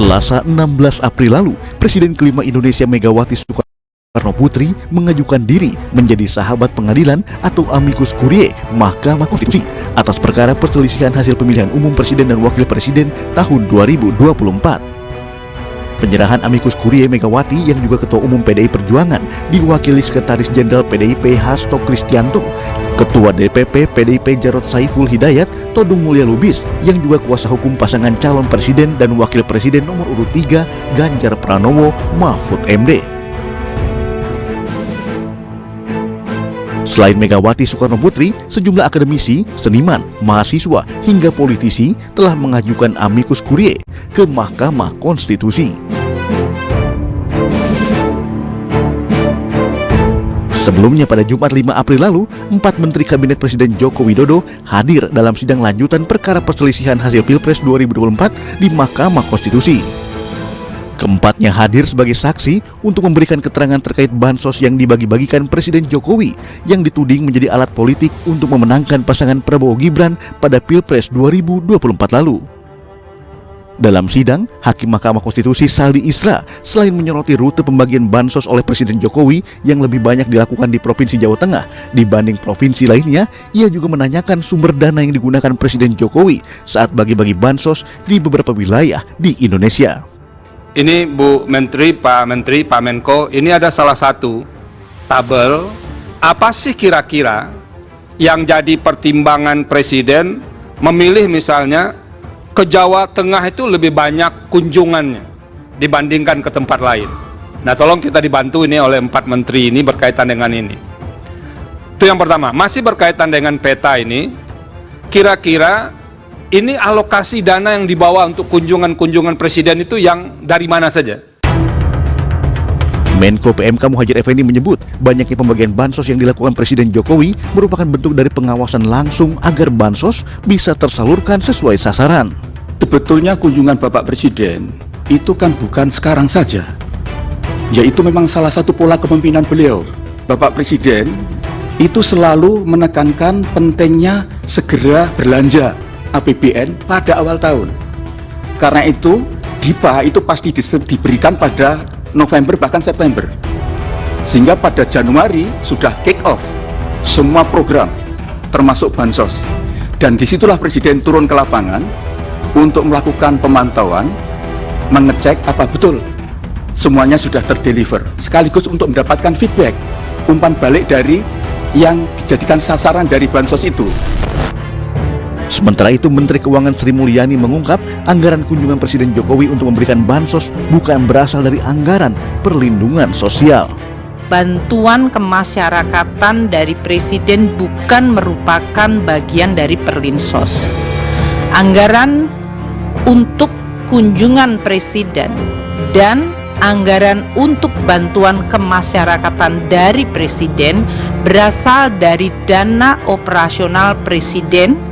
Selasa 16 April lalu, Presiden kelima Indonesia Megawati Soekarno Putri mengajukan diri menjadi sahabat pengadilan atau amicus curiae Mahkamah Konstitusi atas perkara perselisihan hasil pemilihan umum presiden dan wakil presiden tahun 2024. Penyerahan amicus curiae Megawati yang juga Ketua Umum PDI Perjuangan diwakili Sekretaris Jenderal PDIP Hasto Kristianto, Ketua DPP PDIP Jarod Saiful Hidayat, Todung Mulya Lubis yang juga kuasa hukum pasangan calon presiden dan wakil presiden nomor urut 3 Ganjar Pranowo Mahfud MD. Selain Megawati Soekarno Putri, sejumlah akademisi, seniman, mahasiswa, hingga politisi telah mengajukan amicus curiae ke Mahkamah Konstitusi. Sebelumnya pada Jumat 5 April lalu, 4 Menteri Kabinet Presiden Joko Widodo hadir dalam sidang lanjutan perkara perselisihan hasil Pilpres 2024 di Mahkamah Konstitusi. Keempatnya hadir sebagai saksi untuk memberikan keterangan terkait bansos yang dibagi-bagikan Presiden Jokowi yang dituding menjadi alat politik untuk memenangkan pasangan Prabowo Gibran pada Pilpres 2024 lalu. Dalam sidang, Hakim Mahkamah Konstitusi Saldi Isra selain menyoroti rute pembagian bansos oleh Presiden Jokowi yang lebih banyak dilakukan di Provinsi Jawa Tengah dibanding provinsi lainnya, ia juga menanyakan sumber dana yang digunakan Presiden Jokowi saat bagi-bagi bansos di beberapa wilayah di Indonesia. Ini Bu Menteri, Pak Menteri, Pak Menko, ini ada salah satu tabel apa sih kira-kira yang jadi pertimbangan Presiden memilih misalnya ke Jawa Tengah itu lebih banyak kunjungannya dibandingkan ke tempat lain. Nah, tolong kita dibantu ini oleh 4 menteri ini berkaitan dengan ini. Itu yang pertama. Masih berkaitan dengan peta ini, kira-kira ini alokasi dana yang dibawa untuk kunjungan-kunjungan presiden itu yang dari mana saja? Menko PMK Muhadjir Effendi menyebut banyaknya pembagian bansos yang dilakukan Presiden Jokowi merupakan bentuk dari pengawasan langsung agar bansos bisa tersalurkan sesuai sasaran. Sebetulnya kunjungan Bapak Presiden itu kan bukan sekarang saja, yaitu memang salah satu pola kepemimpinan beliau. Bapak Presiden itu selalu menekankan pentingnya segera belanja APBN pada awal tahun. Karena itu DIPA itu pasti diberikan pada November bahkan September, sehingga pada Januari sudah kick off semua program termasuk bansos, dan disitulah Presiden turun ke lapangan untuk melakukan pemantauan, mengecek apa betul semuanya sudah terdeliver, sekaligus untuk mendapatkan feedback, umpan balik dari yang dijadikan sasaran dari bansos itu. Sementara itu, Menteri Keuangan Sri Mulyani mengungkap anggaran kunjungan Presiden Jokowi untuk memberikan bansos bukan berasal dari anggaran perlindungan sosial. Bantuan kemasyarakatan dari Presiden bukan merupakan bagian dari Perlinsos. Anggaran untuk kunjungan Presiden dan anggaran untuk bantuan kemasyarakatan dari Presiden berasal dari dana operasional Presiden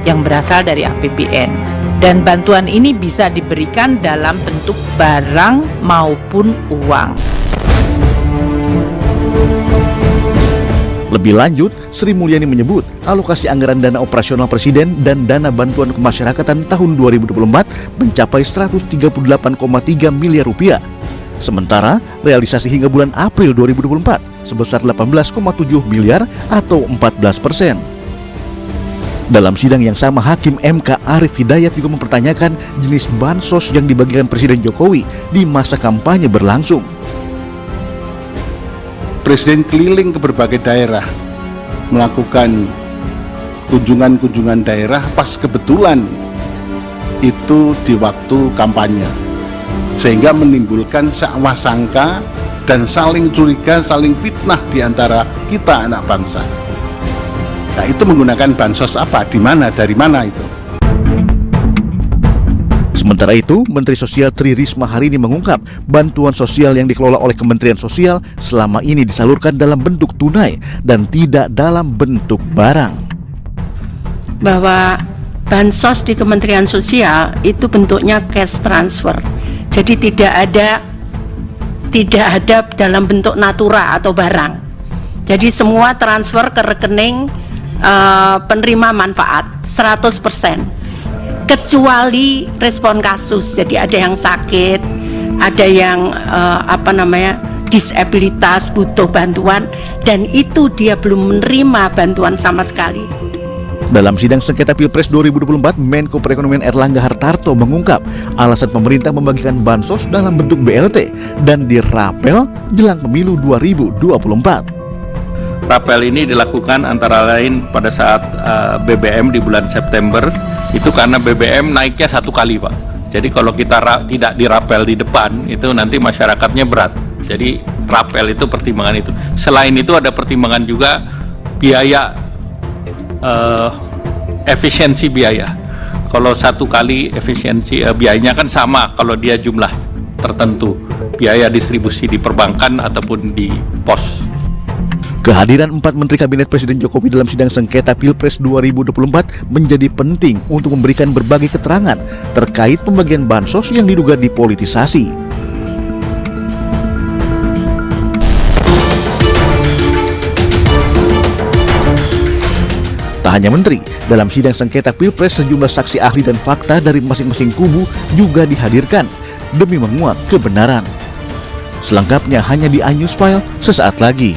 yang berasal dari APBN, dan bantuan ini bisa diberikan dalam bentuk barang maupun uang. Lebih lanjut, Sri Mulyani menyebut alokasi anggaran dana operasional Presiden dan dana bantuan kemasyarakatan tahun 2024 mencapai 138,3 miliar rupiah. Sementara realisasi hingga bulan April 2024 sebesar 18,7 miliar atau 14%. Dalam sidang yang sama, Hakim MK Arief Hidayat juga mempertanyakan jenis bansos yang dibagikan Presiden Jokowi di masa kampanye berlangsung. Presiden keliling ke berbagai daerah, melakukan kunjungan-kunjungan daerah pas kebetulan itu di waktu kampanye, sehingga menimbulkan seawah sangka dan saling curiga, saling fitnah di antara kita anak bangsa. Nah, itu menggunakan bansos apa, di mana, dari mana itu? Sementara itu, Menteri Sosial Tri Risma hari ini mengungkap bantuan sosial yang dikelola oleh Kementerian Sosial selama ini disalurkan dalam bentuk tunai dan tidak dalam bentuk barang. Bahwa bansos di Kementerian Sosial itu bentuknya cash transfer, jadi tidak ada dalam bentuk natura atau barang. Jadi semua transfer ke rekening penerima manfaat 100%. kecuali respon kasus. Jadi ada yang sakit, ada yang disabilitas butuh bantuan, dan itu dia belum menerima bantuan sama sekali. Dalam sidang sengketa Pilpres 2024, Menko Perekonomian Erlangga Hartarto mengungkap alasan pemerintah membagikan bansos dalam bentuk BLT dan dirapel jelang pemilu 2024. Rapel ini dilakukan antara lain pada saat BBM di bulan September, itu karena BBM naiknya 1 kali, Pak. Jadi kalau kita tidak dirapel di depan, itu nanti masyarakatnya berat. Jadi rapel itu pertimbangan itu. Selain itu ada pertimbangan juga biaya, efisiensi biaya. Kalau 1 kali efisiensi biayanya kan sama kalau dia jumlah tertentu, biaya distribusi di perbankan ataupun di pos. Kehadiran 4 Menteri Kabinet Presiden Jokowi dalam sidang sengketa Pilpres 2024 menjadi penting untuk memberikan berbagai keterangan terkait pembagian bansos yang diduga dipolitisasi. Tak hanya menteri, dalam sidang sengketa Pilpres sejumlah saksi ahli dan fakta dari masing-masing kubu juga dihadirkan demi menguak kebenaran. Selengkapnya hanya di iNews File sesaat lagi.